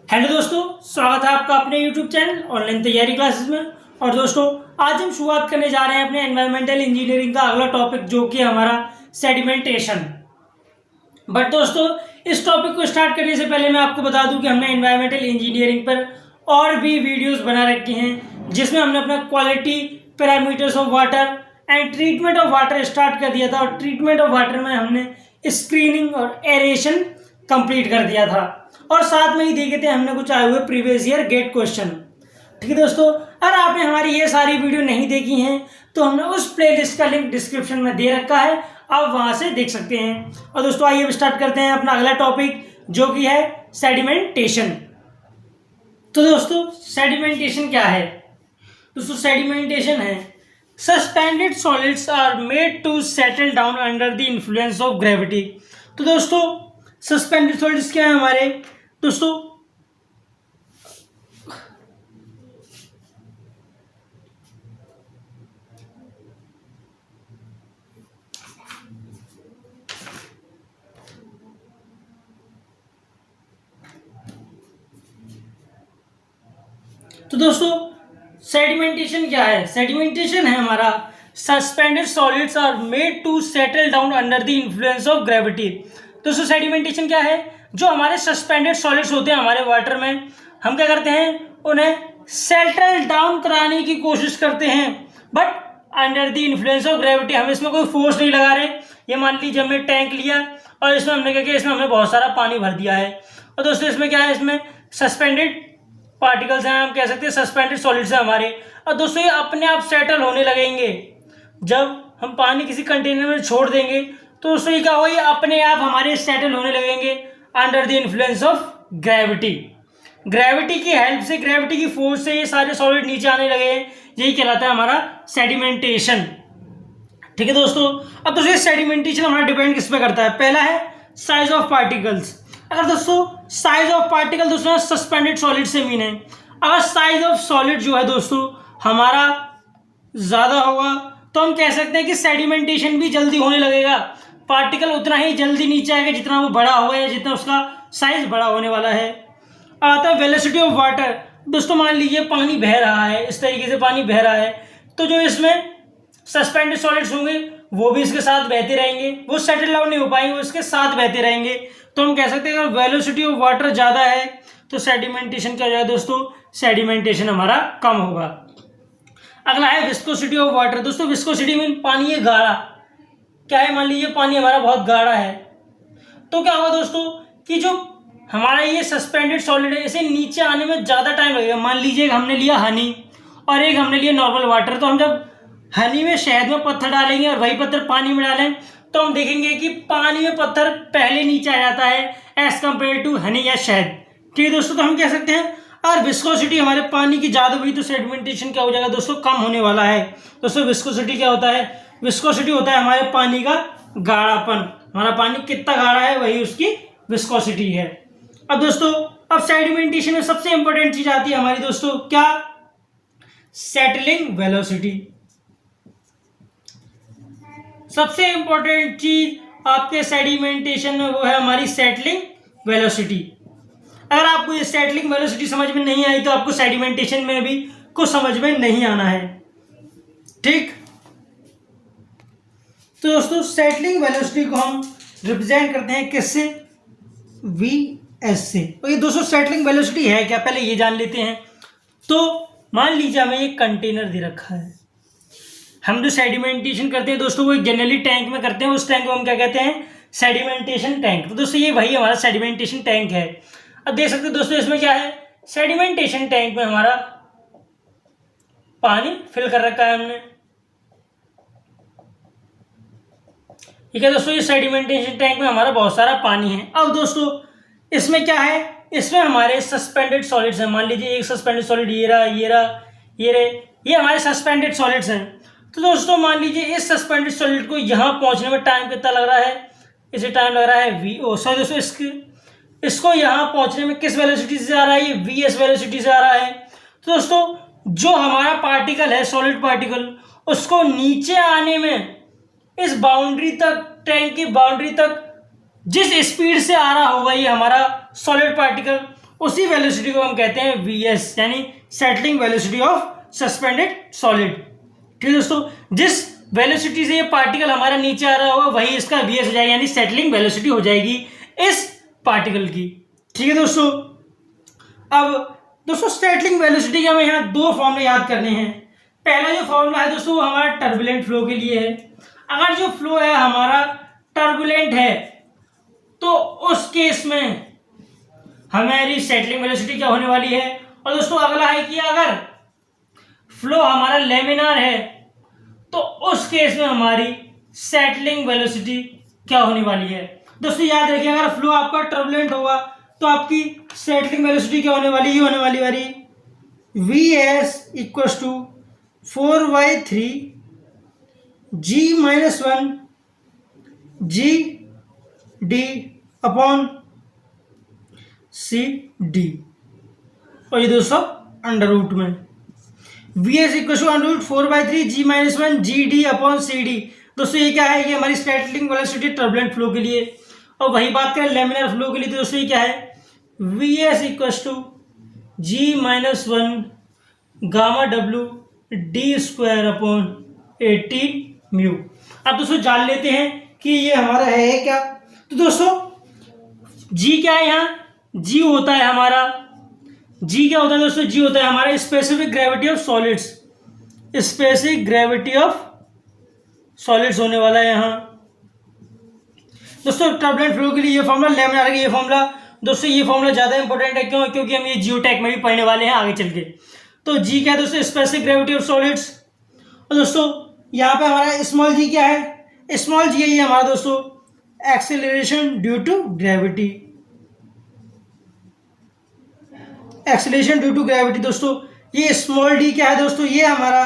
Hello दोस्तों, स्वागत है आपका अपने यूट्यूब चैनल ऑनलाइन तैयारी क्लासेस में। और दोस्तों, आज हम शुरुआत करने जा रहे हैं अपने एनवायरमेंटल इंजीनियरिंग का अगला टॉपिक, जो कि हमारा सेडिमेंटेशन। बट दोस्तों, इस टॉपिक को स्टार्ट करने से पहले मैं आपको बता दूं कि हमने एनवायरमेंटल इंजीनियरिंग पर और भी वीडियोस बना रखे हैं, जिसमें हमने अपना quality, parameters of water and treatment of water start कर दिया था। और ट्रीटमेंट ऑफ वाटर में हमने स्क्रीनिंग और एरेशन कंप्लीट कर दिया था, और साथ में ही देखे थे हमने कुछ आए हुए प्रीवियस ईयर गेट क्वेश्चन। ठीक है दोस्तों, अगर आपने हमारी ये सारी वीडियो नहीं देखी हैं तो हमने उस प्लेलिस्ट का लिंक डिस्क्रिप्शन में दे रखा है, आप वहां से देख सकते हैं। और दोस्तों, आइए अब स्टार्ट करते हैं अपना अगला टॉपिक, जो कि है सेडिमेंटेशन। तो दोस्तों, सेडिमेंटेशन क्या है? दोस्तों, सेडिमेंटेशन है suspended solids are made to settle down under the influence of gravity. तो दोस्तों, सस्पेंडेड सॉलिड्स क्या है हमारे दोस्तों? तो दोस्तों, सेडिमेंटेशन क्या है? सेडिमेंटेशन है हमारा suspended solids are made to settle down under the influence of gravity. दोस्तों, सेडिमेंटेशन क्या है? जो हमारे सस्पेंडेड सॉलिड्स होते हैं हमारे वाटर में, हम क्या करते हैं, उन्हें सेटल डाउन कराने की कोशिश करते हैं, but under the influence of gravity. हम इसमें कोई फोर्स नहीं लगा रहे। ये मान लीजिए हमने टैंक लिया और इसमें हमने क्या किया, इसमें हमने बहुत सारा पानी भर दिया है, और दोस्तों इसमें क्या है, इसमें सस्पेंडेड पार्टिकल्स हैं, हम कह सकते हैं सस्पेंडेड सॉलिड्स हैं हमारे। और दोस्तों, ये अपने आप सेटल होने लगेंगे। जब हम पानी किसी कंटेनर में छोड़ देंगे तो दोस्तों ये क्या होगा, ये अपने आप हमारे सेटल होने लगेंगे under the influence of gravity. Gravity की हेल्प से, ग्रेविटी की फोर्स से ये सारे सॉलिड नीचे आने लगे हैं। यही कहलाता है हमारा सेडिमेंटेशन। ठीक है दोस्तों, अब दोस्तों सेडिमेंटेशन हमारा डिपेंड किस पे करता है? पहला है साइज ऑफ पार्टिकल्स। अगर दोस्तों साइज ऑफ पार्टिकल दोस्तों सस्पेंडेड सॉलिड से मीन है, अगर साइज ऑफ सॉलिड जो है दोस्तों हमारा ज्यादा होगा तो हम कह सकते हैं कि सेडिमेंटेशन भी जल्दी होने लगेगा। पार्टिकल उतना ही जल्दी नीचे आएगा जितना वो बड़ा होगा या जितना उसका साइज बड़ा होने वाला है। आता है वेलोसिटी ऑफ वाटर। दोस्तों, मान लीजिए पानी बह रहा है, इस तरीके से पानी बह रहा है, तो जो इसमें सस्पेंडेड सॉलिड्स होंगे वो भी इसके साथ बहते रहेंगे, वो सेटल डाउन नहीं हो पाएंगे, वो इसके साथ बहते रहेंगे। तो हम कह सकते हैं अगर वेलोसिटी ऑफ वाटर ज्यादा है तो सेडिमेंटेशन क्या हो जाएगा दोस्तों? सेडिमेंटेशन हमारा कम होगा। अगला है विस्कोसिटी ऑफ वाटर। दोस्तों, विस्कोसिटी मीन पानी है गाढ़ा। क्या है, मान लीजिए पानी हमारा बहुत गाढ़ा है, तो क्या होगा दोस्तों कि जो हमारा ये सस्पेंडेड सॉलिड है, इसे नीचे आने में ज्यादा टाइम लगेगा। मान लीजिए हमने लिया हनी और एक हमने लिया नॉर्मल वाटर, तो हम जब हनी में शहद में पत्थर डालेंगे और वही पत्थर पानी में डालें तो हम देखेंगे कि पानी में पत्थर पहले नीचे आ जाता है एज कंपेयर टू हनी या शहद। ठीक है दोस्तों, तो हम कह सकते हैं और विस्कोसिटी हमारे पानी की ज्यादा हुई तो सेडिमेंटेशन क्या हो जाएगा दोस्तों? कम होने वाला है। दोस्तों, विस्कोसिटी क्या होता है? विस्कोसिटी होता है हमारे पानी का गाढ़ापन। हमारा पानी कितना गाढ़ा है वही उसकी विस्कोसिटी है। अब दोस्तों, अब सेडिमेंटेशन में सबसे इंपॉर्टेंट चीज आती है हमारी दोस्तों, क्या? Settling velocity. सबसे इंपॉर्टेंट चीज आपके सेडिमेंटेशन में वो है हमारी सेटलिंग वेलोसिटी। अगर आपको ये सेटलिंग वेलोसिटी समझ में नहीं आई तो आपको सेडिमेंटेशन में भी कुछ समझ में नहीं आना है। ठीक, तो दोस्तों सेटलिंग वेलोसिटी को हम रिप्रेजेंट करते हैं किससे? वीएस से। तो ये दोस्तों सेटलिंग वेलोसिटी है क्या, पहले ये जान लेते हैं। तो मान लीजिए हमें एक कंटेनर दे रखा है, हम जो सेडिमेंटेशन करते हैं दोस्तों वो एक जनरली टैंक में करते हैं, उस टैंक को हम क्या कहते हैं? Sedimentation tank. तो दोस्तों ये वही हमारा सेडिमेंटेशन टैंक है। अब देख सकते हैं दोस्तों इसमें क्या है, सेडिमेंटेशन टैंक में हमारा पानी फिल कर रखा है हमने। ठीक है दोस्तों, ये सेडिमेंटेशन टैंक में हमारा बहुत सारा पानी है। अब दोस्तों इसमें क्या है, इसमें हमारे सस्पेंडेड सॉलिड्स हैं। मान लीजिए एक सस्पेंडेड सॉलिड ये रहा, ये रहा, ये रहे, ये हमारे सस्पेंडेड सॉलिड्स हैं। तो दोस्तों मान लीजिए इस सस्पेंडेड सॉलिड को यहाँ पहुंचने में टाइम कितना लग रहा है? इसे टाइम लग रहा है वी ओ सॉरी दोस्तों, इसको यहाँ पहुंचने में किस वेलोसिटी से आ रहा है? ये वी एस वेलोसिटी से आ रहा है। तो दोस्तों जो हमारा पार्टिकल है, सॉलिड पार्टिकल, उसको नीचे आने में इस बाउंड्री तक, टैंक की बाउंड्री तक जिस स्पीड से आ रहा होगा ये हमारा सॉलिड पार्टिकल, उसी वेलोसिटी को हम कहते हैं वीएस, यानी settling velocity of suspended solid. ठीक है दोस्तों, जिस वेलोसिटी से ये पार्टिकल हमारा नीचे आ रहा होगा वही इसका वीएस हो जाएगा, यानी सेटलिंग वेलोसिटी हो जाएगी इस पार्टिकल की। ठीक है दोस्तों, अब दोस्तों सेटलिंग वेलोसिटी के हमें यहाँ दो फॉर्मूले याद करने हैं। पहला जो फॉर्मूला है दोस्तों वो हमारा टर्बुलेंट फ्लो के लिए है। अगर जो फ्लो है हमारा टर्बुलेंट है तो उस केस में हमारी सेटलिंग वेलोसिटी क्या होने वाली है। और दोस्तों अगला है कि अगर फ्लो हमारा लेमिनार है तो उस केस में हमारी सेटलिंग वेलोसिटी क्या होने वाली है। दोस्तों याद रखिए, अगर फ्लो आपका टर्बुलेंट होगा तो आपकी सेटलिंग वेलोसिटी क्या होने वाली, ये होने वाली V S equals to 4/3 g-1 G D upon C D, और ये दोस्तों अंडर रूट में V S equal to under root 4/3 g-1 G D upon C D. दोस्तों ये क्या है, ये हमारी सेटलिंग वेलोसिटी टर्बुलेंट फ्लो के लिए। और वही बात करें लेमिनर फ्लो के लिए तो दोस्तों ये क्या है, V S equal to g-1 gamma W D square upon 18 mu. अब दोस्तों जान लेते हैं कि ये हमारा है क्या। तो दोस्तों g क्या है, यहाँ g होता है हमारा, g क्या होता है दोस्तों, g होता है हमारा specific gravity of solids, specific gravity of solids होने वाला है यहाँ। दोस्तों टर्बुलेंट फ्लो के लिए ये फॉर्मूला, लेमिनार का ये फॉर्मूला। दोस्तों ये फॉर्मूला ज़्यादा इंपॉर्टेंट है, क्यों, क्योंकि हम ये जियोटेक में भी पढ़ने वाले हैं आगे चल के। तो जी क्या है दोस्तों, स्पेसिफिक ग्रेविटी ऑफ सॉलिड्स। और दोस्तों यहाँ पे हमारा स्मॉल जी क्या है, स्मॉल जी है हमारा दोस्तों acceleration due to gravity, acceleration due to gravity. दोस्तों ये स्मॉल डी क्या है दोस्तों, ये हमारा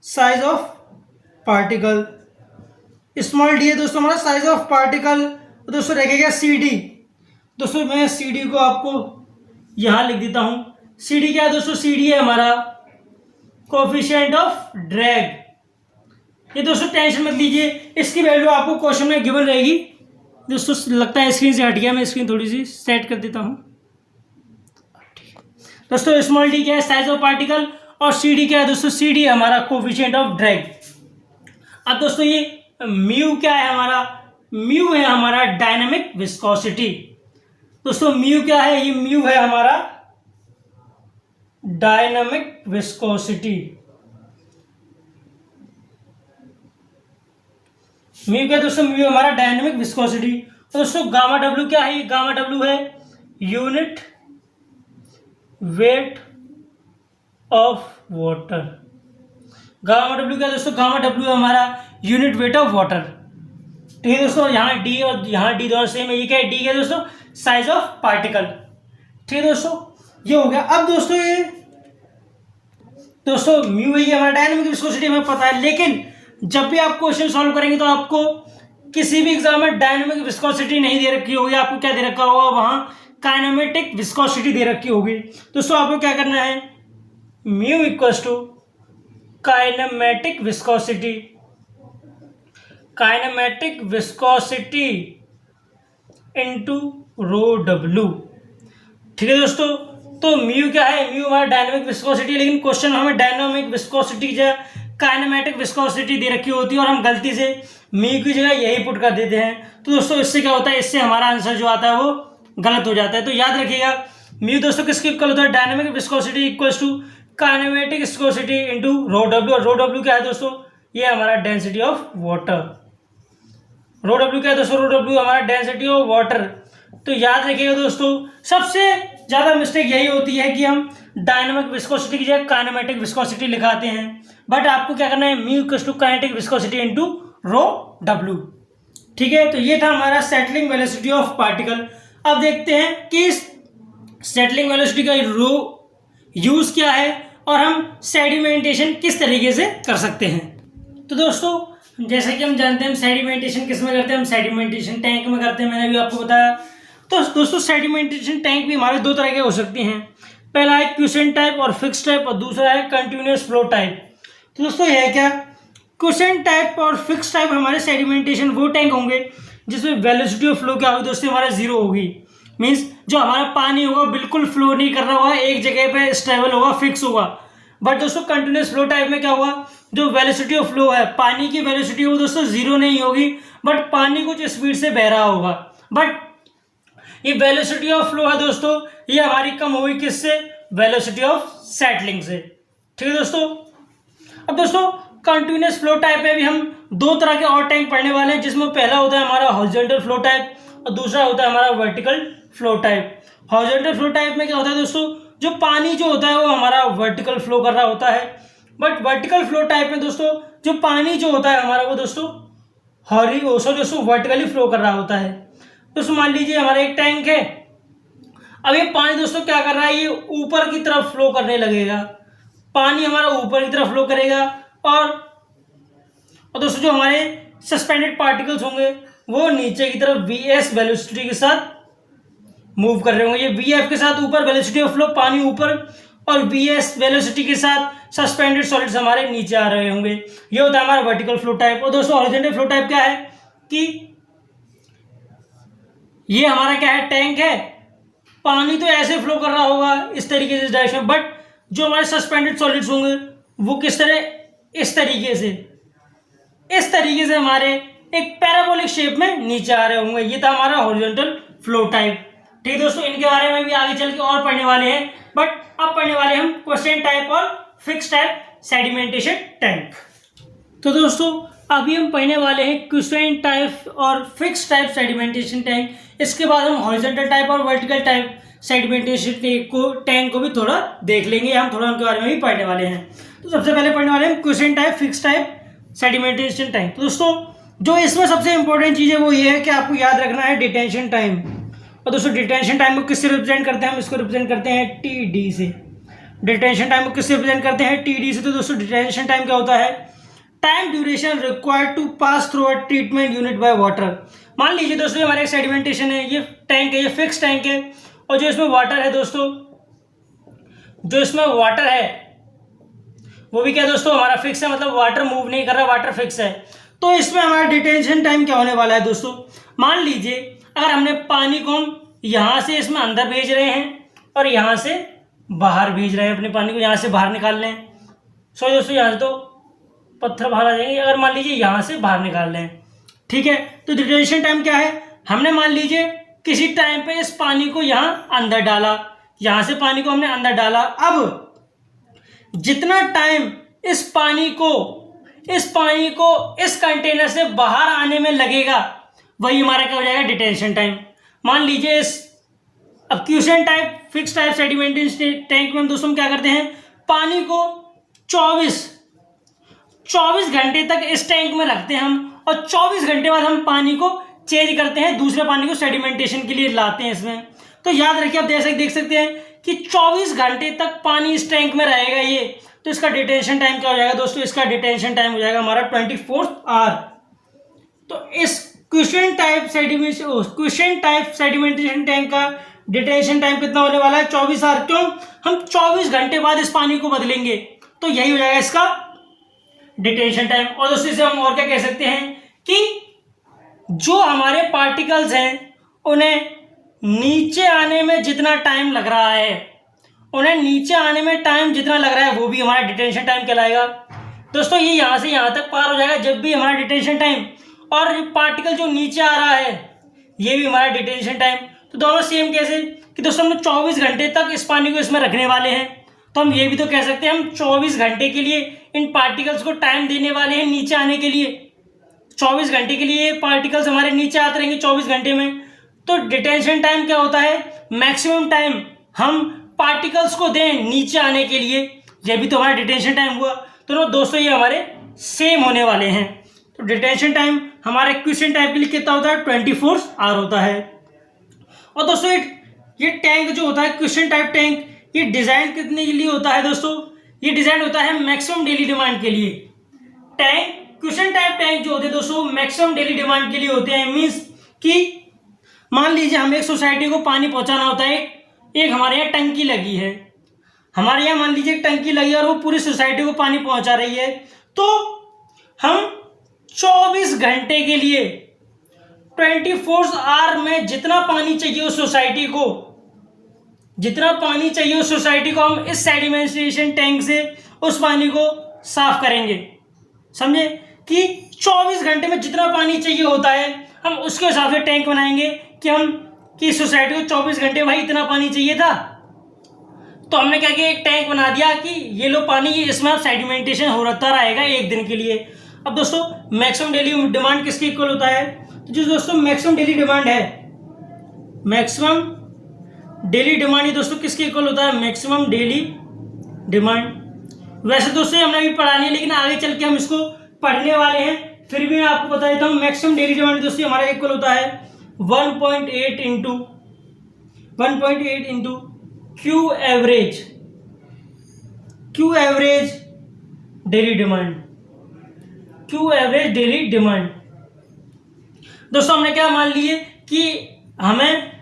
size of particle, small D है दोस्तों हमारा साइज ऑफ पार्टिकल। दोस्तों रहेगा सी डी। दोस्तों मैं सी डी को आपको यहाँ लिख देता हूँ। सी डी क्या है दोस्तों, सी डी है हमारा कोफिशिएंट ऑफ ड्रैग। ये दोस्तों टेंशन मत लीजिए, इसकी वैल्यू आपको क्वेश्चन में गिवन रहेगी। दोस्तों लगता है स्क्रीन से हट गया, मैं स्क्रीन थोड़ी सी सेट कर देता हूँ। दोस्तों स्मॉल डी क्या है, साइज ऑफ पार्टिकल, और सी डी क्या है दोस्तों, सी डी हमारा कोफिशिएंट ऑफ ड्रैग। अब दोस्तों ये म्यू क्या है हमारा, म्यू है हमारा डायनामिक विस्कोसिटी। दोस्तों म्यू क्या है, ये म्यू है हमारा डायनामिक विस्कोसिटी। म्यू क्या है दोस्तों, म्यू हमारा डायनामिक विस्कोसिटी। दोस्तों गामा डब्ल्यू क्या है, गामा डब्ल्यू है unit weight of water. Gamma W क्या है दोस्तों, गामा डब्ल्यू हमारा यूनिट वेट ऑफ वाटर। ठीक है दोस्तों, यहाँ डी और यहाँ डी दोनों सेम है। ये क्या है, डी क्या है दोस्तों, साइज ऑफ पार्टिकल। ठीक है दोस्तों, ये हो गया। अब दोस्तों ये दोस्तों म्यू है, ये हमारा डायनामिक विस्कोसिटी हमें पता है, लेकिन जब भी आप क्वेश्चन सॉल्व करेंगे तो आपको किसी भी एग्जाम में डायनामिक विस्कोसिटी नहीं दे रखी होगी, आपको क्या दे रखा होगा, वहां काइनेमेटिक विस्कोसिटी दे रखी होगी। दोस्तों आपको क्या करना है, mu equals to kinematic viscosity, kinematic viscosity into rho W. ठीक है दोस्तों, तो म्यू क्या है, म्यू हमारा डायनामिक विस्कोसिटी, लेकिन क्वेश्चन हमें डायनामिक विस्कोसिटी या काइनेमेटिक विस्कोसिटी दे रखी होती है और हम गलती से म्यू की जगह यही पुट कर देते हैं। तो दोस्तों इससे क्या होता है, इससे हमारा आंसर जो आता है वो गलत हो जाता है। तो याद रखिएगा म्यू दोस्तों किसके इक्वल होता है, dynamic viscosity equals to kinematic viscosity into rho W. और रो डब्ल्यू क्या है दोस्तों, ये हमारा density of water. Rho W क्या है दोस्तों, रो डब्ल्यू हमारा डेंसिटी ऑफ वाटर। तो याद रखिएगा दोस्तों, सबसे ज़्यादा मिस्टेक यही होती है कि हम डायनामिक विस्कोसिटी की जगह काइनेमेटिक विस्कोसिटी लिखाते हैं, बट आपको क्या करना है, mu equals to kinetic viscosity into rho W. ठीक है, तो ये था हमारा सेटलिंग वेलोसिटी ऑफ पार्टिकल। अब देखते हैं कि इस सेटलिंग वेलोसिटी का रो यूज क्या है और हम सेडिमेंटेशन किस तरीके से कर सकते हैं। तो दोस्तों जैसा कि हम जानते हैं, हम सेडिमेंटेशन किस में करते हैं, हम सेडिमेंटेशन टैंक में करते हैं, मैंने भी आपको बताया। तो दोस्तों सेडिमेंटेशन टैंक भी हमारे दो तरह के हो सकते हैं, पहला है क्वेश्चन टाइप और फिक्स टाइप, और दूसरा है कंटिन्यूअस फ्लो टाइप। तो दोस्तों यह क्या, क्वेश्चन टाइप और फिक्स टाइप हमारे सेडिमेंटेशन वो टैंक होंगे जिसमें वेलोसिटी ऑफ फ्लो क्या होगी दोस्तों, हमारा जीरो होगी। मीन्स जो हमारा पानी होगा बिल्कुल फ्लो नहीं कर रहा होगा, एक जगह पे स्टेबल होगा, फिक्स होगा। बट दोस्तों कंटिन्यूस फ्लो टाइप में क्या होगा, जो वेलोसिटी ऑफ फ्लो है, पानी की वेलोसिटी वो दोस्तों जीरो नहीं होगी, बट पानी कुछ स्पीड से बह रहा होगा। बट ये वेलोसिटी ऑफ फ्लो है दोस्तों, ये हमारी कम होगी किससे, वेलोसिटी ऑफ सेटलिंग से। ठीक है दोस्तों। अब दोस्तों कंटिन्यूस फ्लो टाइप में भी हम दो तरह के और टैंक पढ़ने वाले हैं, जिसमें पहला होता है हमारा हॉरिजॉन्टल फ्लो टाइप और दूसरा होता है हमारा vertical flow type. Horizontal flow type में क्या होता है दोस्तों, जो पानी जो होता है वो हमारा वर्टिकल फ्लो कर रहा होता है। बट वर्टिकल फ्लो टाइप में दोस्तों जो पानी जो होता है हमारा वो दोस्तों दोस्तों वर्टिकली फ्लो कर रहा होता है। दोस्तों मान लीजिए हमारा एक टैंक है, अब ये पानी दोस्तों क्या कर रहा है, ये ऊपर की तरफ फ्लो करने लगेगा, पानी हमारा ऊपर की तरफ फ्लो करेगा और दोस्तों जो हमारे सस्पेंडेड पार्टिकल्स होंगे वो नीचे की तरफ वीएस वेलोसिटी के साथ मूव कर रहे होंगे। ये वीएफ के साथ ऊपर वेलोसिटी ऑफ फ्लो पानी ऊपर और वीएस वेलोसिटी के साथ सस्पेंडेड सॉलिड्स हमारे नीचे आ रहे होंगे। ये होता है हमारा वर्टिकल फ्लो टाइप। और दोस्तों हॉरिजॉन्टल फ्लो टाइप क्या है कि ये हमारा क्या है, टैंक है, पानी तो ऐसे फ्लो कर रहा होगा इस तरीके से डायरेक्शन, बट जो हमारे सस्पेंडेड सॉलिड्स होंगे वो किस तरह, इस तरीके से हमारे एक पैराबोलिक शेप में नीचे आ रहे होंगे। ये था हमारा हॉरिजॉन्टल फ्लो टाइप। ठीक दोस्तों, इनके बारे में भी आगे चल के और पढ़ने वाले हैं, बट अब पढ़ने वाले हम क्वेश्चन टाइप और फिक्स टाइप सेडिमेंटेशन टैंक। तो दोस्तों अभी हम पढ़ने वाले हैं क्वेश्चन टाइप और फिक्स टाइप सेडिमेंटेशन टैंक। इसके बाद हम हॉरिजॉन्टल टाइप और वर्टिकल टाइप सेडिमेंटेशन टैंक को भी थोड़ा देख लेंगे, हम थोड़ा उनके बारे में भी पढ़ने वाले हैं। तो सबसे पहले पढ़ने वाले हैं question type fix type sedimentation tank. तो दोस्तों जो इसमें सबसे इंपॉर्टेंट चीज़ है वो ये है कि आपको याद रखना है डिटेंशन टाइम। और दोस्तों डिटेंशन टाइम को किससे रिप्रेजेंट करते हैं, हम इसको रिप्रेजेंट करते हैं टी से। डिटेंशन टाइम को किससे रिप्रेजेंट करते हैं, टी से। तो दोस्तों डिटेंशन टाइम क्या होता है, time duration required to pass through a treatment unit by water. मान लीजिए दोस्तों हमारा एक सेडिमेंटेशन है, ये टैंक है, ये फिक्स टैंक है, और जो इसमें वाटर है दोस्तों, जो इसमें वाटर है वो भी क्या दोस्तों हमारा फिक्स है, मतलब वाटर मूव नहीं कर रहा, वाटर फिक्स है। तो इसमें हमारा डिटेंशन टाइम क्या होने वाला है दोस्तों, मान लीजिए अगर हमने पानी को हम यहां से इसमें अंदर भेज रहे हैं और यहां से बाहर भेज रहे हैं, अपने पानी को यहां से बाहर निकाल रहे हैं। सो दोस्तों यहां से तो पत्थर बाहर आ जाएंगे, अगर मान लीजिए यहां से बाहर निकाल रहे हैं, ठीक है। तो डिटेंशन टाइम क्या है, हमने मान लीजिए किसी टाइम पे इस पानी को यहां अंदर डाला, यहां से पानी को हमने अंदर डाला, अब जितना टाइम इस पानी को इस कंटेनर से बाहर आने में लगेगा वही हमारा क्या हो जाएगा, डिटेंशन टाइम। मान लीजिए अब question type fix type sedimentation tank में हम दोस्तों क्या करते हैं, पानी को 24 घंटे तक इस टैंक में रखते हैं हम, और 24 घंटे बाद हम पानी को चेंज करते हैं, दूसरे पानी को सेडिमेंटेशन के लिए लाते हैं इसमें। तो याद रखिए, आप देख सकते हैं कि 24 घंटे तक पानी इस टैंक में रहेगा ये, तो इसका डिटेंशन टाइम क्या हो जाएगा दोस्तों, इसका डिटेंशन टाइम हो जाएगा हमारा 24 आवर। तो इस क्वेश्चन टाइप सेडिमेंटेशन टैंक का डिटेंशन टाइम कितना होने वाला है, 24 आवर। क्यों, हम 24 घंटे बाद इस पानी को बदलेंगे, तो यही हो जाएगा इसका डिटेंशन टाइम। और दोस्तों इसे हम और क्या कह सकते हैं कि जो हमारे पार्टिकल्स हैं उन्हें नीचे आने में जितना टाइम लग रहा है, वो भी हमारा डिटेंशन टाइम कहलाएगा। दोस्तों ये यहां से यहां तक पार हो जाएगा जब भी हमारा डिटेंशन टाइम, और पार्टिकल जो नीचे आ रहा है ये भी हमारा डिटेंशन टाइम। तो दोनों सेम कैसे कि दोस्तों हम 24 घंटे तक इस पानी को इसमें रखने वाले हैं, तो हम ये भी तो कह सकते हैं हम 24 घंटे के लिए इन पार्टिकल्स को टाइम देने वाले हैं नीचे आने के लिए। 24 घंटे के लिए पार्टिकल्स हमारे नीचे आते रहेंगे 24 घंटे में। तो डिटेंशन टाइम क्या होता है, मैक्सिमम टाइम हम पार्टिकल्स को दें नीचे आने के लिए, ये भी तो हमारा डिटेंशन टाइम हुआ। तो दोस्तों ये हमारे सेम होने वाले हैं। तो डिटेंशन टाइम हमारे क्वेश्चन टाइप के लिए कितना होता है, 24 आवर होता है। और दोस्तों ये टैंक जो होता है क्वेश्चन टाइप टैंक, ये डिजाइन कितने के लिए होता है दोस्तों, ये डिजाइन होता है मैक्सिमम डेली डिमांड के लिए। टैंक क्वेश्चन टाइप टैंक जो होते हैं दोस्तों मैक्सिमम डेली डिमांड के लिए होते हैं। मीन्स कि मान लीजिए हमें एक सोसाइटी को पानी पहुंचाना होता है, एक हमारे यहाँ टंकी लगी है, हमारे यहाँ मान लीजिए एक टंकी लगी है और वो पूरी सोसाइटी को पानी पहुंचा रही है, तो हम 24 घंटे के लिए 24 आवर में जितना पानी चाहिए उस सोसाइटी को, जितना पानी चाहिए उस सोसाइटी को, हम इस सेडिमेंटेशन टैंक से उस पानी को साफ करेंगे। समझे कि 24 घंटे में जितना पानी चाहिए होता है हम उसके हिसाब से टैंक बनाएंगे कि सोसाइटी को 24 घंटे भाई इतना पानी चाहिए था, तो हमने क्या किया, एक टैंक बना दिया कि ये लो पानी, इसमें सेडिमेंटेशन होता रहेगा एक दिन के लिए। अब दोस्तों मैक्सिमम डेली डिमांड किसके इक्वल होता है, तो जो दोस्तों मैक्सिमम डेली डिमांड है, मैक्सिमम डेली डिमांड ये दोस्तों किसके इक्वल होता है, मैक्सिमम डेली डिमांड। वैसे दोस्तों हमने अभी पढ़ा नहीं, लेकिन आगे चल के हम इसको पढ़ने वाले हैं, फिर भी मैं आपको बता देता हूँ। मैक्सिमम डेली डिमांड दोस्तों हमारा इक्वल होता है 1.8 into Q average daily demand, Q average daily demand. दोस्तों हमने क्या मान लिए कि हमें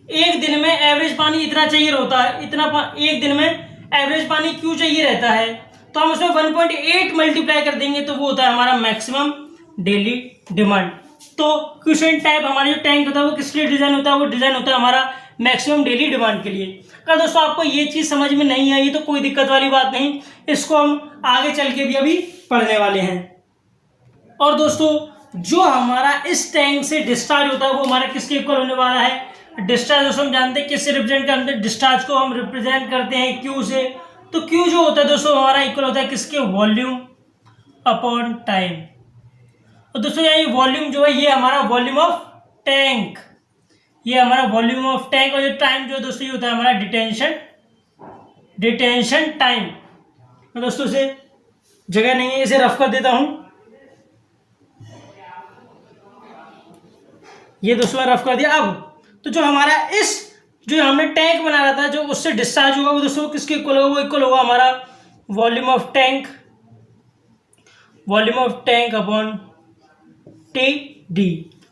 एक दिन में एवरेज पानी इतना चाहिए होता है, एक दिन में एवरेज पानी क्यों चाहिए रहता है, तो हम उसमें 1.8 मल्टीप्लाई कर देंगे तो वो होता है हमारा मैक्सिमम डेली डिमांड। तो क्वेश्चन टाइप हमारा जो टैंक होता है वो किस लिए डिजाइन होता है, वो डिजाइन होता है हमारा मैक्सिमम डेली डिमांड के लिए। अगर दोस्तों आपको ये चीज समझ में नहीं आई तो कोई दिक्कत वाली बात नहीं, इसको हम आगे चल के भी अभी पढ़ने वाले हैं। और दोस्तों जो हमारा इस टैंक से डिस्चार्ज होता है वो हमारा किसके इक्वल होने वाला है, डिस्चार्ज। दोस्तों हम जानते हैं किससे रिप्रेजेंट करते हैं, डिस्चार्ज को हम रिप्रेजेंट करते हैं क्यू से। तो क्यू जो होता है दोस्तों हमारा इक्वल होता है किसके, वॉल्यूम अपॉन टाइम। और दोस्तों ये वॉल्यूम जो है ये हमारा वॉल्यूम ऑफ टैंक, ये हमारा वॉल्यूम ऑफ टैंक। और ये टाइम जो है दोस्तों ये होता है हमारा डिटेंशन टाइम। मैं दोस्तों से जगह नहीं है, इसे रफ कर देता हूं, ये दोस्तों रफ कर दिया। अब तो जो हमारा जो हमने टैंक बना रहा था जो उससे डिस्चार्ज होगा वो दोस्तों किसके इक्वल होगा, वो इक्वल होगा हमारा volume of tank upon T D.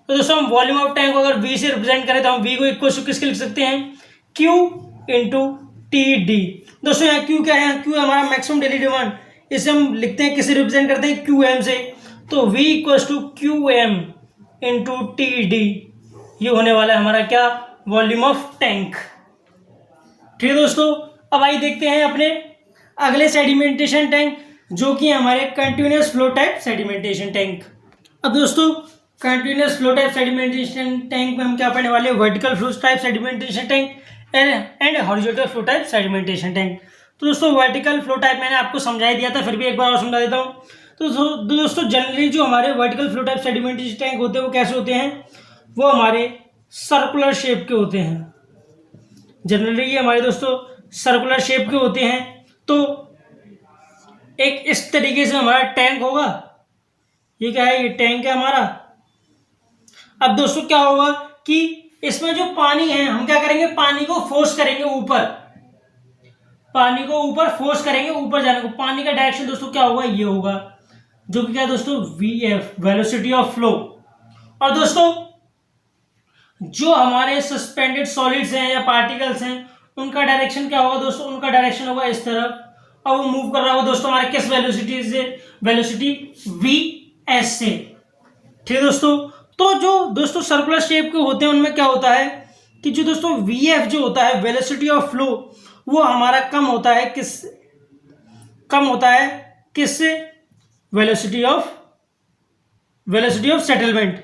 तो दोस्तों हम वॉल्यूम ऑफ टैंक को अगर V से रिप्रेजेंट करें तो हम V को इक्वल टू किसके लिख सकते हैं, Q इंटू टी डी। दोस्तों यहाँ Q क्या है, Q हमारा मैक्सिमम डेली डिमांड, इसे हम लिखते हैं किसे रिप्रेजेंट करते हैं, QM से। तो V equal to QM into T D, ये होने वाला है हमारा क्या, वॉल्यूम ऑफ टैंक। ठीक है दोस्तों, अब आइए देखते हैं अपने अगले सेडिमेंटेशन टैंक जो कि हमारे continuous flow type sedimentation tank. अब दोस्तों continuous flow type sedimentation tank में हम क्या पढ़ने वाले हैं, vertical flow type sedimentation tank and horizontal flow type sedimentation tank. तो दोस्तों वर्टिकल फ्लो टाइप मैंने आपको समझा दिया था, फिर भी एक बार और समझा देता हूँ। तो दोस्तों जनरली जो हमारे vertical flow type sedimentation tank होते हैं वो कैसे होते हैं, वो हमारे सर्कुलर शेप के होते हैं। जनरली ये हमारे दोस्तों सर्कुलर शेप के होते हैं। तो एक इस तरीके से हमारा टैंक होगा, ये क्या है, ये टैंक है हमारा। अब दोस्तों क्या होगा कि इसमें जो पानी है हम क्या करेंगे, पानी को फोर्स करेंगे ऊपर, पानी को ऊपर फोर्स करेंगे ऊपर जाने को। पानी का डायरेक्शन दोस्तों क्या होगा, ये होगा, जो कि क्या है दोस्तों, VF वेलोसिटी ऑफ फ्लो। और दोस्तों जो हमारे सस्पेंडेड सॉलिड्स हैं या पार्टिकल्स हैं उनका डायरेक्शन क्या होगा दोस्तों, उनका डायरेक्शन होगा इस तरफ, और वो मूव कर रहा होगा दोस्तों हमारे किस वेलोसिटी से, वेलोसिटी VS से। ठीक है दोस्तों, तो जो दोस्तों सर्कुलर शेप के होते हैं उनमें क्या होता है कि जो दोस्तों VF जो होता है वेलोसिटी ऑफ फ्लो, वो हमारा कम होता है किससे, वेलोसिटी ऑफ सेटलमेंट।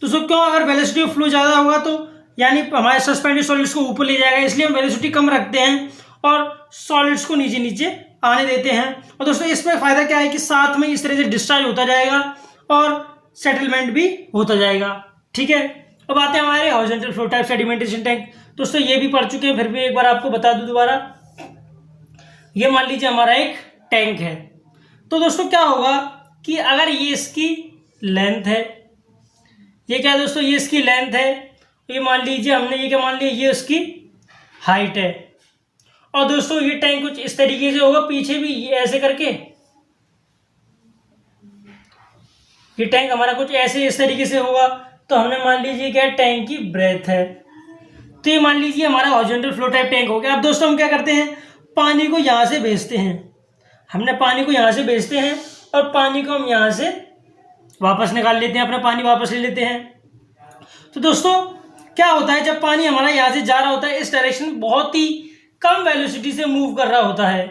दोस्तों क्यों, अगर वेलोसिटी ऑफ फ्लो ज़्यादा होगा तो यानी हमारे सस्पेंडेड सॉलिड्स को ऊपर ले जाएगा, इसलिए हम वेलोसिटी कम रखते हैं और सॉलिड्स को नीचे नीचे आने देते हैं। और दोस्तों इसमें फ़ायदा क्या है कि साथ में इस तरह से डिस्चार्ज होता जाएगा और सेटलमेंट भी होता जाएगा। ठीक है, अब आते हैं हमारे horizontal flow type sedimentation tank. दोस्तों ये भी पढ़ चुके हैं, फिर भी एक बार आपको बता दूं दोबारा। ये मान लीजिए हमारा एक टैंक है, तो दोस्तों क्या होगा कि अगर ये इसकी लेंथ है, ये क्या है दोस्तों, ये इसकी लेंथ है, ये मान लीजिए हमने ये क्या मान लिया, ये उसकी हाइट है। और दोस्तों ये टैंक कुछ इस तरीके से होगा, पीछे भी ये ऐसे करके, ये टैंक हमारा कुछ ऐसे इस तरीके से होगा। तो हमने मान लीजिए क्या टैंक की ब्रेथ है, तो ये मान लीजिए हमारा हॉरिजॉन्टल फ्लो टाइप टैंक हो गया। अब दोस्तों हम क्या करते हैं, पानी को यहाँ से भेजते हैं, हमने पानी को यहाँ से भेजते हैं और पानी को हम यहाँ से वापस निकाल लेते हैं, अपना पानी वापस ले लेते हैं। तो दोस्तों क्या होता है, जब पानी हमारा यहाँ से जा रहा होता है इस डायरेक्शन में, बहुत ही कम वेलोसिटी से मूव कर रहा होता है,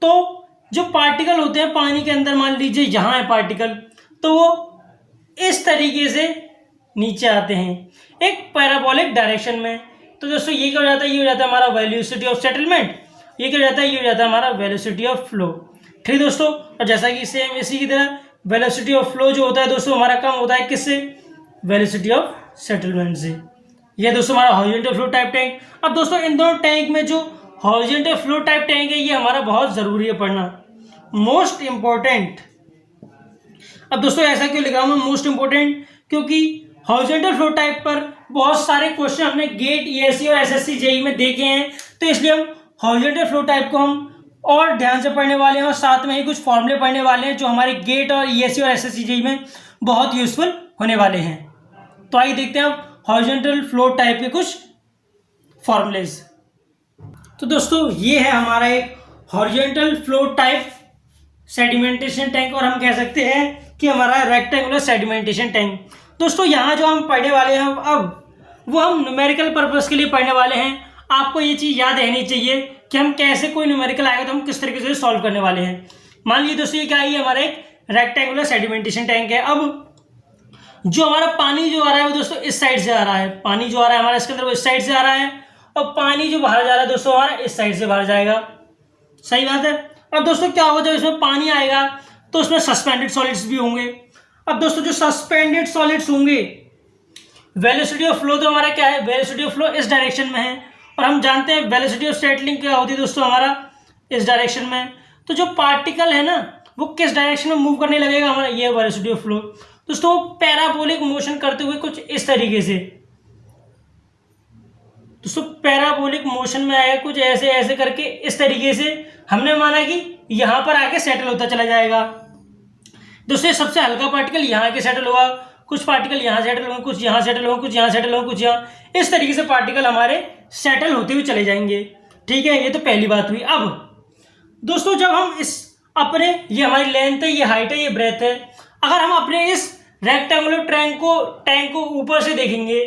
तो जो पार्टिकल होते हैं पानी के अंदर, मान लीजिए यहाँ है पार्टिकल, तो वो इस तरीके से नीचे आते हैं एक पैराबोलिक डायरेक्शन में। तो दोस्तों ये क्या हो जाता है, ये हो जाता है हमारा वेलोसिटी ऑफ सेटलमेंट, ये क्या हो जाता है, ये हो जाता है हमारा वेलोसिटी ऑफ फ्लो। ठीक दोस्तों, और जैसा कि सेम इसी की तरह वेलोसिटी ऑफ फ्लो जो होता है दोस्तों हमारा कम होता है किससे, वेलोसिटी ऑफ सेटलमेंट से। ये दोस्तों हमारा हॉरिजॉन्टल फ्लो टाइप टैंक। अब दोस्तों इन दोनों टैंक में जो हॉरिजॉन्टल फ्लो टाइप टैंक है ये हमारा बहुत जरूरी है पढ़ना, मोस्ट इंपॉर्टेंट। अब दोस्तों ऐसा क्यों लिखा हूं मोस्ट इंपॉर्टेंट, क्योंकि हॉरिजॉन्टल फ्लो टाइप पर बहुत सारे क्वेश्चन हमने गेट, ईएससी और एसएससी जेई में देखे हैं, तो इसलिए हम हॉरिजॉन्टल फ्लो टाइप को हम और ध्यान से पढ़ने वाले हैं, और साथ में ही कुछ फॉर्मूले पढ़ने वाले हैं जो हमारे गेट और ईएससी और एसएससी जेई में बहुत यूजफुल होने वाले हैं। तो आइए देखते हैं अब हॉरिजॉन्टल फ्लो टाइप के कुछ फॉर्मूलेज। तो दोस्तों ये है हमारा एक horizontal flow type sedimentation tank, और हम कह सकते हैं कि हमारा रेक्टेंगुलर सेडिमेंटेशन टैंक। दोस्तों यहाँ जो हम पढ़ने वाले हैं अब वो हम न्यूमेरिकल पर्पस के लिए पढ़ने वाले हैं। आपको ये चीज़ याद रहनी चाहिए कि हम कैसे कोई न्यूमेरिकल आएगा तो हम किस तरीके से सॉल्व करने वाले हैं। मान लीजिए दोस्तों ये क्या है, हमारा एक रेक्टेंगुलर सेडिमेंटेशन टैंक है। अब जो हमारा पानी जो आ रहा है वो दोस्तों इस साइड से आ रहा है, पानी जो आ रहा है हमारा इसके अंदर वो इस साइड से आ रहा है, और पानी जो बाहर जा रहा है दोस्तों हमारा इस साइड से बाहर जाएगा। सही बात है। अब दोस्तों क्या होगा, जब इसमें पानी आएगा तो उसमें सस्पेंडेड सॉलिड्स भी होंगे। अब दोस्तों जो सस्पेंडेड सॉलिड्स होंगे, वेलोसिटी ऑफ फ्लो तो हमारा क्या है, वेलोसिटी ऑफ फ्लो इस डायरेक्शन में है, और हम जानते हैं वेलोसिटी ऑफ सेटलिंग क्या होती है दोस्तों हमारा इस डायरेक्शन में। तो जो पार्टिकल है ना वो किस डायरेक्शन में मूव करने लगेगा, हमारा ये वेलोसिटी ऑफ फ्लो। दोस्तों पैराबोलिक मोशन करते हुए कुछ इस तरीके से, दोस्तों पैराबोलिक मोशन में आएगा कुछ ऐसे ऐसे करके इस तरीके से। हमने माना कि यहां पर आके सेटल होता चला जाएगा। दोस्तों सबसे हल्का पार्टिकल यहाँ आके सेटल होगा, कुछ पार्टिकल यहाँ सेटल होंगे, कुछ यहाँ सेटल होंगे, कुछ यहाँ सेटल होंगे, कुछ यहाँ, इस तरीके से पार्टिकल हमारे सेटल होते हुए चले जाएंगे। ठीक है, ये तो पहली बात हुई। अब दोस्तों जब हम इस अपने, ये हमारी लेंथ है, ये हाइट है, ये ब्रेथ है, अगर हम अपने इस रेक्टेंगुलर टैंक को ऊपर से देखेंगे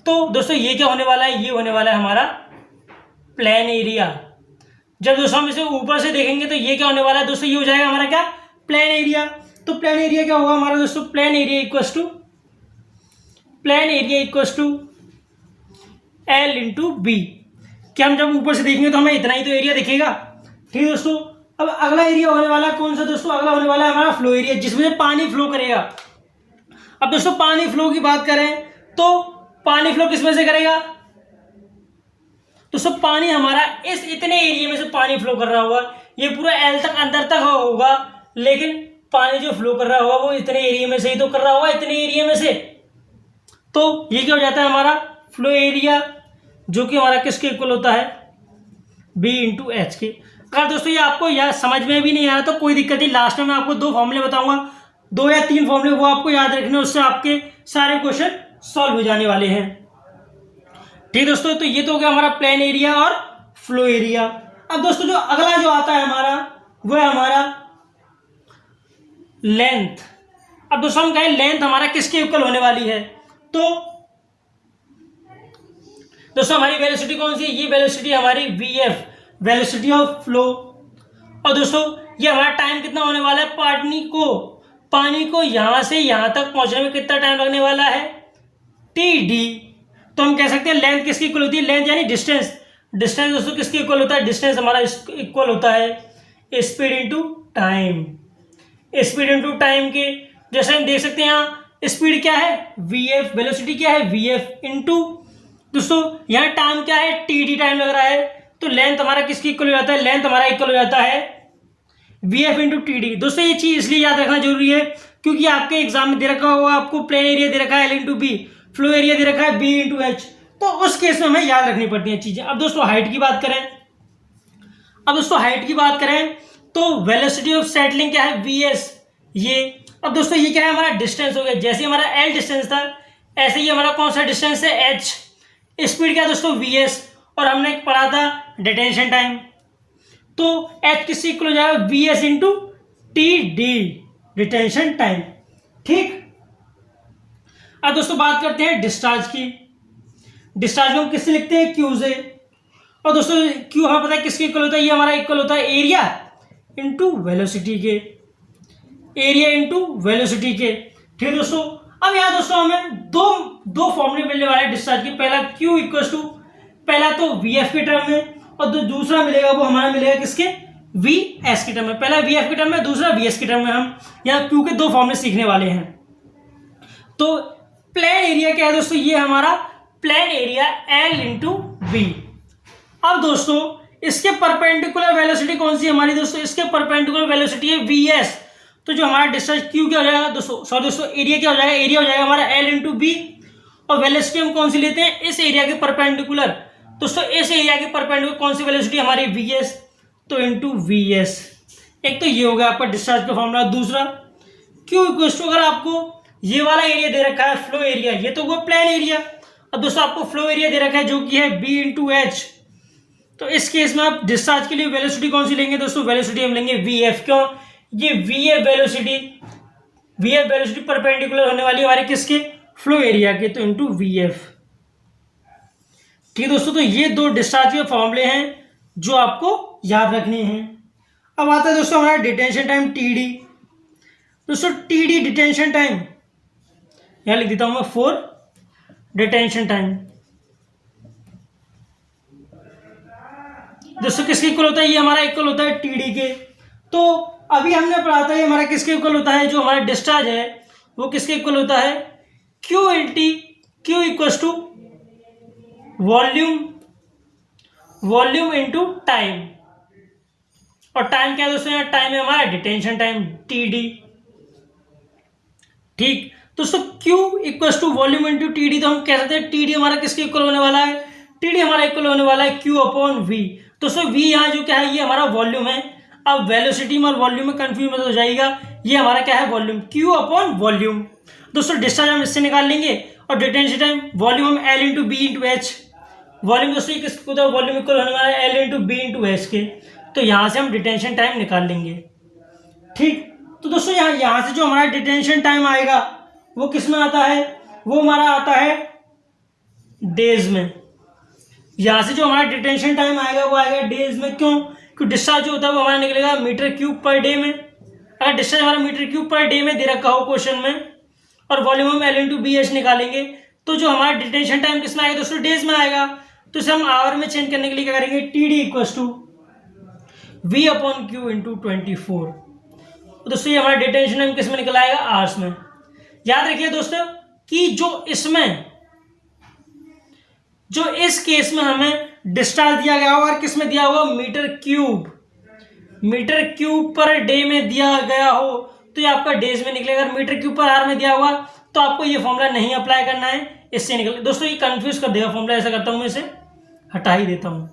तो दोस्तों ये क्या होने वाला है, ये होने वाला है हमारा प्लेन एरिया। जब दोस्तों हम इसे ऊपर से देखेंगे तो ये क्या होने वाला है दोस्तों, ये हो जाएगा हमारा क्या, प्लेन एरिया। तो प्लेन एरिया क्या होगा हमारा दोस्तों, plain area equals to L into B. क्या हम जब ऊपर से देखेंगे तो हमें इतना ही तो एरिया दिखेगा। ठीक है दोस्तों, अब अगला एरिया होने वाला है कौन सा दोस्तों, अगला होने वाला है हमारा फ्लो एरिया, जिसमें से पानी फ्लो करेगा। अब दोस्तों पानी फ्लो की बात करें तो पानी फ्लो किसमें से करेगा दोस्तों, पानी हमारा इस इतने एरिया में से पानी फ्लो कर रहा होगा, ये पूरा एल तक अंदर तक होगा, लेकिन पानी जो फ्लो कर रहा होगा वो इतने एरिया में से ही तो कर रहा होगा, इतने एरिया में से। तो ये क्या हो जाता है हमारा फ्लो एरिया, जो कि हमारा किसके इक्वल होता है, B इंटू एच के। अगर दोस्तों ये आपको याद समझ में भी नहीं आया तो कोई दिक्कत नहीं, लास्ट में मैं आपको 2 फॉर्मूले बताऊंगा, 2 या 3 फॉर्मूले, वो आपको याद रखने, उससे आपके सारे क्वेश्चन सॉल्व हो जाने वाले हैं। ठीक दोस्तों, तो ये तो हो गया हमारा प्लेन एरिया और फ्लो एरिया। अब दोस्तों जो अगला जो आता है हमारा वो है हमारा लेंथ। अब दोस्तों हम कहें लेंथ हमारा किसके इक्वल होने वाली है, तो दोस्तों हमारी वेलोसिटी कौन सी है, ये वेलोसिटी हमारी VF, वेलोसिटी ऑफ फ्लो। और दोस्तों ये हमारा टाइम कितना होने वाला है, पानी को यहां से यहां तक पहुंचने में कितना टाइम लगने वाला है, TD। तो हम कह सकते हैं लेंथ किसकी इक्वल होती है, लेंथ यानी डिस्टेंस दोस्तों किसकी इक्वल होता है, डिस्टेंस हमारा इक्वल होता है speed into time. Speed into time के जैसे हम देख सकते हैं यहाँ स्पीड क्या है VF, वेलोसिटी क्या है VF इंटू दोस्तों यहाँ टाइम क्या है TD, टाइम लग रहा है। तो लेंथ हमारा किसकी इक्वल हो जाता है, लेंथ हमारा इक्वल हो जाता है VF इंटू TD। दोस्तों ये चीज इसलिए याद रखना जरूरी है क्योंकि आपके एग्जाम में दे रखा होगा, आपको प्लेन एरिया दे रखा है L into B, flow area दे रखा है B इंटू एच, तो उस केस में हमें याद रखनी पड़ती है चीजें। अब दोस्तों हाइट की बात करें, तो वेलोसिटी ऑफ सेटलिंग क्या है VS, ये। अब दोस्तों ये क्या है हमारा डिस्टेंस हो गया, जैसे हमारा L डिस्टेंस था ऐसे ही हमारा कौन सा डिस्टेंस है H। स्पीड क्या है दोस्तों VS, और हमने पढ़ा था डिटेंशन टाइम, तो H किससे इक्वल हो जाएगा VS into TD, detention time. ठीक, अब दोस्तों बात करते हैं डिस्चार्ज की। डिस्चार्ज को हम किससे लिखते हैं, क्यू से। और दोस्तों क्यू हमें पता है किसके इक्वल होता है, ये हमारा इक्वल होता है एरिया इंटू वेलोसिटी के, एरिया इंटू वेलोसिटी के। ठीक है दोस्तों, अब यहाँ दोस्तों हमें दो फॉर्मूले मिलने वाले हैं डिस्चार्ज के। पहला क्यू इक्वल टू, पहला तो वी एफ के टर्म में, और दूसरा मिलेगा वो हमारा मिलेगा किसके, वी एस के टर्म में। पहला वी एफ के टर्म में, दूसरा वी एस के टर्म में। हम यहाँ क्यू के दो फॉर्मूले सीखने वाले हैं। तो प्लेन एरिया क्या है दोस्तों, ये हमारा plain area L into B. अब दोस्तों इसके परपेंडिकुलर वेलोसिटी कौन सी है हमारी दोस्तों, इसके परपेंडिकुलर वेलोसिटी है वी एस। तो जो हमारा डिस्टेंस क्यू क्या हो जाएगा दोस्तों, सॉरी दोस्तों एरिया क्या हो जाएगा, एरिया हो जाएगा हमारा एल इंटू बी। और वेलोसिटी हम कौन सी लेते हैं, इस एरिया के परपेंडिकुलर। दोस्तों इस एरिया के परपेंडिकुलर कौन सी वेलोसिटी हमारी, वी एस, तो इंटू वी एस। एक तो ये हो गया आपका डिस्चार्ज का फॉर्मूला। दूसरा क्यू इक्वल टू, अगर आपको ये वाला एरिया दे रखा है फ्लो एरिया, ये तो वो प्लेन एरिया। अब दोस्तों आपको फ्लो एरिया दे रखा है जो कि है बी इंटू एच। तो इस केस में आप डिस्चार्ज के लिए वेलोसिटी कौन सी लेंगे दोस्तों, वेलोसिटी हम लेंगे वी एफ। क्यों, ये वी एफ वेलोसिटी परपेंडिकुलर होने वाली है हमारे किसके, फ्लो एरिया के, तो इंटू वी एफ। ठीक है दोस्तों, तो ये दो डिस्चार्ज के फॉर्मूले हैं जो आपको याद रखने हैं। अब आता है दोस्तों हमारा डिटेंशन टाइम टी डी। दोस्तों टी डी डिटेंशन टाइम यहां लिख देता हूं मैं, फॉर डिटेंशन टाइम। दोस्तों किसके इक्वल होता है, ये हमारा इक्वल होता है टीडी के। तो अभी हमने पढ़ा था ये हमारा किसके इक्वल होता है, जो हमारा डिस्चार्ज है वो किसके इक्वल होता है, Q in T, Q equal to volume into time. और टाइम क्या है दोस्तों, यहाँ टाइम है हमारा डिटेंशन टाइम टी डी। ठीक दोस्तों, Q equal to volume into T D. तो हम कह सकते हैं टी डी हमारा किसके इक्वल होने वाला है, टी डी हमारा इक्वल होने वाला है Q अपॉन V। दोस्तों V यहाँ जो क्या है, ये हमारा वॉल्यूम है। अब वेलोसिटी में और वॉल्यूम में कंफ्यूज मत हो जाएगा, ये हमारा क्या है, वॉल्यूम, Q अपॉन वॉल्यूम। दोस्तों डिस्चार्ज हम इससे निकाल लेंगे, और डिटेंशन टाइम वॉल्यूम हम L into B into H. Volume दोस्तों किसको होता है, वॉल्यूम इक्वल होने वाला है L into B into H के। तो यहाँ से हम डिटेंशन टाइम निकाल लेंगे। ठीक, तो दोस्तों यहाँ से जो हमारा डिटेंशन टाइम आएगा वो किस में आता है, वो हमारा आता है डेज में। यहां से जो हमारा डिटेंशन टाइम आएगा वो आएगा डेज में। क्यों, क्योंकि डिस्चार्ज जो होता है वो हमारा निकलेगा मीटर क्यूब पर डे में। अगर डिस्चार्ज हमारा मीटर क्यूब पर डे में दे रखा हो क्वेश्चन में, और वॉल्यूम हम एल इंटू बी एच निकालेंगे, तो जो हमारा डिटेंशन टाइम किस में आएगा दोस्तों, डेज में आएगा। तो इसे हम आवर में चेंज करने के लिए क्या करेंगे, T D equal to V upon Q into 24। दोस्तों ये हमारा डिटेंशन टाइम किस में निकल आएगा, आवर्स में। याद रखिए दोस्तों कि जो इस केस में हमें डिस्चार्ज दिया गया होगा, किस में दिया होगा, मीटर क्यूब पर डे में दिया गया हो, तो ये आपका डेज में निकलेगा। अगर मीटर क्यूब पर आवर में दिया होगा तो आपको ये फॉर्मूला नहीं अप्लाई करना है, इससे निकल। दोस्तों ये कंफ्यूज कर देगा फॉर्मूला, ऐसा करता हूं मैं, इसे हटा ही देता हूं।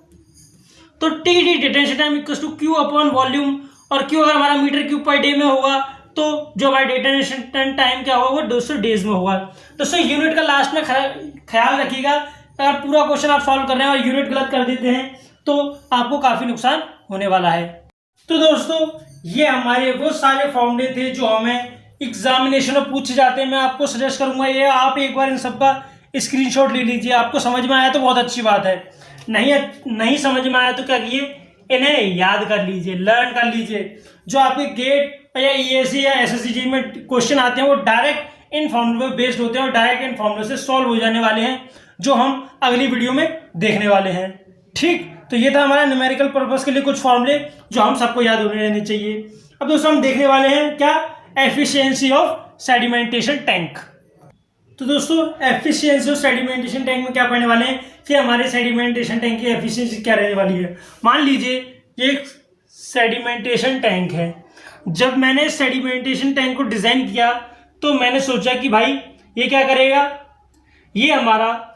तो T D detention time equal to Q upon volume, और क्यू अगर हमारा मीटर क्यूब पर डे में होगा तो जो हमारा डिटेंशन टाइम क्या होगा, वो 200 डेज में होगा। दोस्तों यूनिट का लास्ट में ख्याल रखिएगा, अगर पूरा क्वेश्चन आप सॉल्व कर रहे हैं और यूनिट गलत कर देते हैं तो आपको काफी नुकसान होने वाला है। तो दोस्तों ये हमारे वो सारे फॉर्मूले थे जो हमें एग्जामिनेशन में पूछे जाते हैं। मैं आपको सजेस्ट करूंगा ये आप एक बार इन सबका स्क्रीनशॉट ले लीजिए। आपको समझ में आया तो बहुत अच्छी बात है, नहीं समझ में आया तो क्या कीजिए, इन्हें याद कर लीजिए, लर्न कर लीजिए। जो आपके गेट या ईएससी या एसएससी में क्वेश्चन आते हैं वो डायरेक्ट इन फॉर्मूले पे बेस्ड होते हैं और डायरेक्ट इन फॉर्मूले से सॉल्व हो जाने वाले हैं, जो हम अगली वीडियो में देखने वाले हैं। ठीक, तो ये था हमारा न्यूमेरिकल पर्पस के लिए कुछ फॉर्मूले जो हम सबको याद होने रहने चाहिए। अब दोस्तों हम देखने वाले हैं क्या, एफिशिएंसी ऑफ सेडिमेंटेशन टैंक। तो दोस्तों एफिशिएंसी ऑफ सेडिमेंटेशन टैंक में क्या पढ़ने वाले हैं कि हमारे सेडिमेंटेशन टैंक की एफिशिएंसी क्या रहने वाली है। मान लीजिए ये एक सेडिमेंटेशन टैंक है। जब मैंने सेडिमेंटेशन टैंक को डिजाइन किया तो मैंने सोचा कि भाई ये क्या करेगा, ये हमारा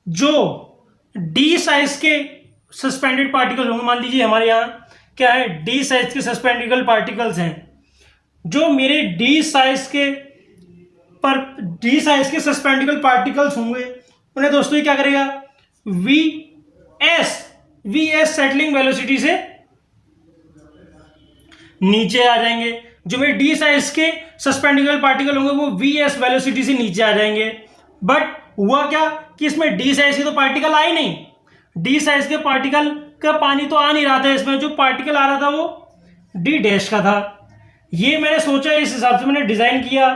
जो डी साइज के सस्पेंडेड पार्टिकल होंगे, मान लीजिए हमारे यहाँ क्या है, डी साइज के सस्पेंडेड पार्टिकल्स हैं, जो मेरे डी साइज के सस्पेंडिकल पार्टिकल्स होंगे उन्हें दोस्तों ये क्या करेगा, वी एस सेटलिंग वेलोसिटी से नीचे आ जाएंगे। जो मेरे डी साइज के सस्पेंडिकल पार्टिकल होंगे वो वी एस वेलोसिटी से नीचे आ जाएंगे। बट हुआ क्या कि इसमें डी साइज के तो पार्टिकल आए नहीं, डी साइज के पार्टिकल का पानी तो आ नहीं रहा था, इसमें जो पार्टिकल आ रहा था वो डी डैश का था। ये मैंने सोचा, इस हिसाब से मैंने डिजाइन किया,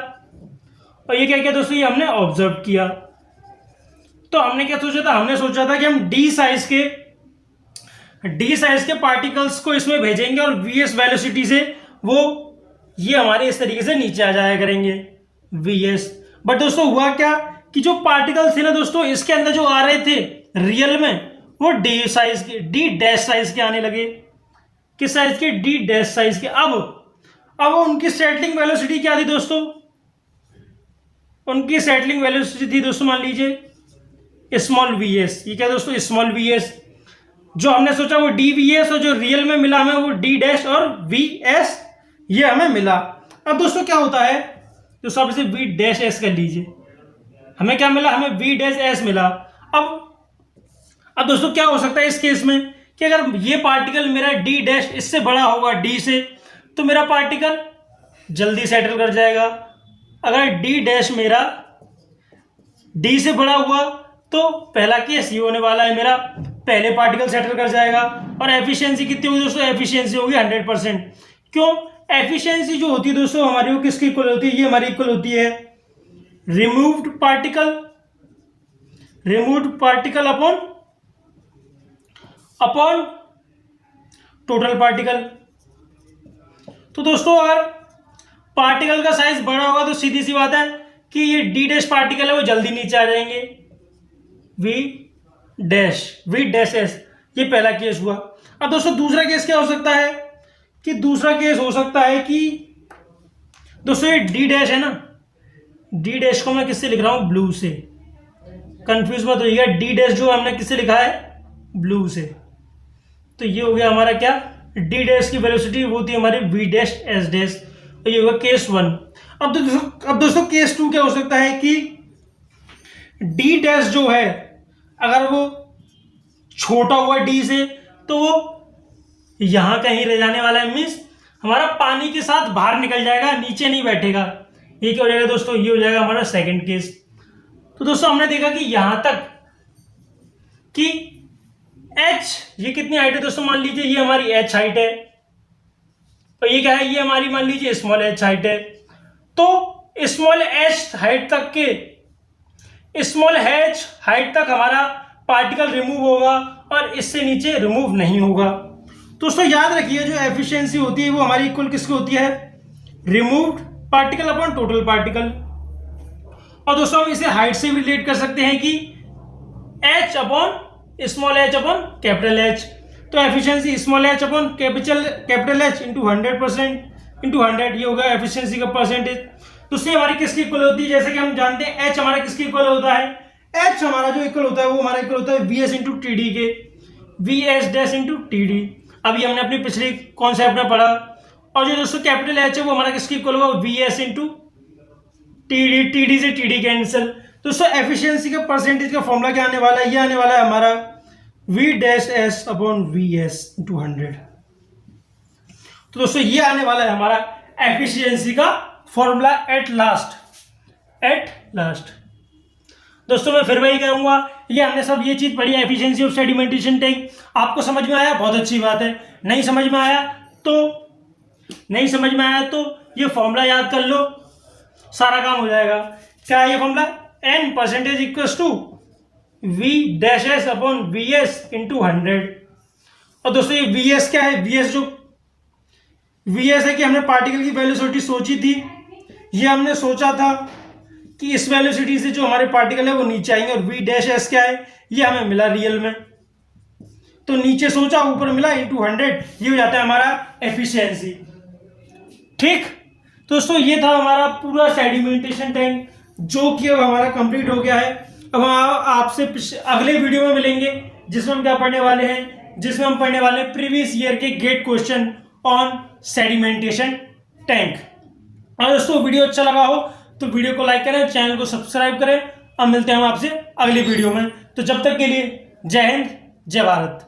और ये क्या किया दोस्तों, ये हमने ऑब्जर्व किया। तो हमने क्या सोचा था, हमने सोचा था कि हम डी साइज के पार्टिकल्स को इसमें भेजेंगे और वीएस वेलोसिटी से वो ये हमारे इस तरीके से नीचे आ जाया करेंगे वीएस। बट दोस्तों हुआ क्या कि जो पार्टिकल्स थे ना दोस्तों, इसके अंदर जो आ रहे थे रियल में, वो डी डैश साइज के आने लगे। किस साइज के? डी डैश साइज के। अब उनकी सेटलिंग वेलोसिटी क्या थी दोस्तों? उनकी सेटलिंग वेलोसिटी थी दोस्तों, मान लीजिए स्मॉल वीएस। ये क्या दोस्तों? Small VS. जो हमने सोचा वो डी वीएस, और जो रियल में मिला हमें वो डी डैश और वीएस, ये हमें मिला। अब दोस्तों क्या होता है, दोस्तों आप इसे वी डैश एस कर लीजिए। हमें क्या मिला? हमें वी डैश एस मिला। अब दोस्तों क्या हो सकता है इस केस में कि अगर ये पार्टिकल मेरा डी डैश इससे बड़ा होगा डी से, तो मेरा पार्टिकल जल्दी सेटल कर जाएगा। अगर डी डैश मेरा डी से बड़ा हुआ तो पहला केस ये होने वाला है, मेरा पहले पार्टिकल सेटल कर जाएगा। और एफिशिएंसी कितनी होगी दोस्तों? एफिशिएंसी होगी 100%। क्यों? एफिशिएंसी जो होती है दोस्तों हमारी, वो किसकी इक्वल होती है? ये हमारी इक्वल होती है removed particle upon total particle. तो दोस्तों अगर पार्टिकल का साइज बड़ा होगा तो सीधी सी बात है कि ये डी डैश पार्टिकल है वो जल्दी नीचे आ जाएंगे, वी डैश एस। ये पहला केस हुआ। अब दोस्तों दूसरा केस क्या हो सकता है कि दूसरा केस हो सकता है कि दोस्तों ये डी डैश है ना, डी डैश को मैं किससे लिख रहा हूं? ब्लू से। कंफ्यूज मत होइएगा, डी डैश जो हमने किससे लिखा है? ब्लू से। तो ये हो गया हमारा क्या? डी डैश की वेलोसिटी वो थी हमारी वी डैश एस डैश। तो ये होगा केस 1। अब दोस्तों केस 2 क्या हो सकता है कि डी डैश जो है अगर वो छोटा हुआ डी से, तो वो यहां कहीं रह जाने वाला है, मीन्स हमारा पानी के साथ बाहर निकल जाएगा, नीचे नहीं बैठेगा। ये क्या हो जाएगा दोस्तों? ये हो जाएगा हमारा सेकंड केस। तो दोस्तों हमने देखा कि यहां तक कि h ये कितनी हाइट है दोस्तों? मान लीजिए ये हमारी h हाइट है, और ये क्या है? ये हमारी मान लीजिए स्मॉल h हाइट है। तो स्मॉल h हाइट तक हमारा पार्टिकल रिमूव होगा और इससे नीचे रिमूव नहीं होगा। दोस्तों याद रखिए जो एफिशिएंसी होती है वो हमारी इक्वल किसकी होती है? Removed particle upon total particle. और दोस्तों हम इसे हाइट से भी रिलेट कर सकते हैं कि h upon small h upon capital H। तो efficiency small h upon capital H into 100% into 100, ये होगा एफिशिएंसी का परसेंटेज। तो उससे हमारी किसकी इक्वल होती है? जैसे कि हम जानते हैं h हमारा किसकी इक्वल होता है? h हमारा जो इक्वल होता है वो हमारा इक्वल होता है वीएस इंटू टीडी के, वीएस डैश इंटू टीडी। अभी हमने अपनी पिछली कॉन्सेप्ट में पढ़ा। और जो दोस्तों कैपिटल H है वो हमारा किसकी इक्वल होगा? वीएस इंटू टीडी, टीडी से टीडी कैंसिल। दोस्तों एफिशिएंसी का परसेंटेज का फॉर्मूला क्या आने वाला है? ये आने वाला है हमारा V dash S upon V S into 100। तो दोस्तों ये आने वाला है हमारा एफिशिएंसी का फॉर्मूला एट लास्ट। दोस्तों मैं फिर वही कहूंगा, ये हमने सब ये चीज पढ़ी, एफिशिएंसी ऑफ सेडिमेंटेशन टैंक। आपको समझ में आया? बहुत अच्छी बात है। नहीं समझ में आया तो ये फॉर्मूला याद कर लो, सारा काम हो जाएगा। क्या है ये formula? n percentage equals to v dash S upon V S into 100। और दोस्तों ये वी एस क्या है? वी एस है कि हमने पार्टिकल की वेलोसिटी सोची थी, ये हमने सोचा था कि इस वेलोसिटी से जो हमारे पार्टिकल है वो नीचे आएंगे। और वी डैश एस क्या है? ये हमें मिला रियल में, तो नीचे सोचा ऊपर मिला इंटू 100, ये हो जाता है हमारा एफिशिएंसी। ठीक दोस्तों, ये था हमारा पूरा सेडिमेंटेशन टैंक जो कि अब हमारा कंप्लीट हो गया है। अब हम आपसे अगले वीडियो में मिलेंगे जिसमें हम क्या पढ़ने वाले हैं? जिसमें हम पढ़ने वाले हैं प्रीवियस ईयर के GATE question on sedimentation tank. और दोस्तों वीडियो अच्छा लगा हो तो वीडियो को लाइक करें, चैनल को सब्सक्राइब करें। अब मिलते हैं हम आपसे अगली वीडियो में। तो जब तक के लिए जय हिंद, जय भारत।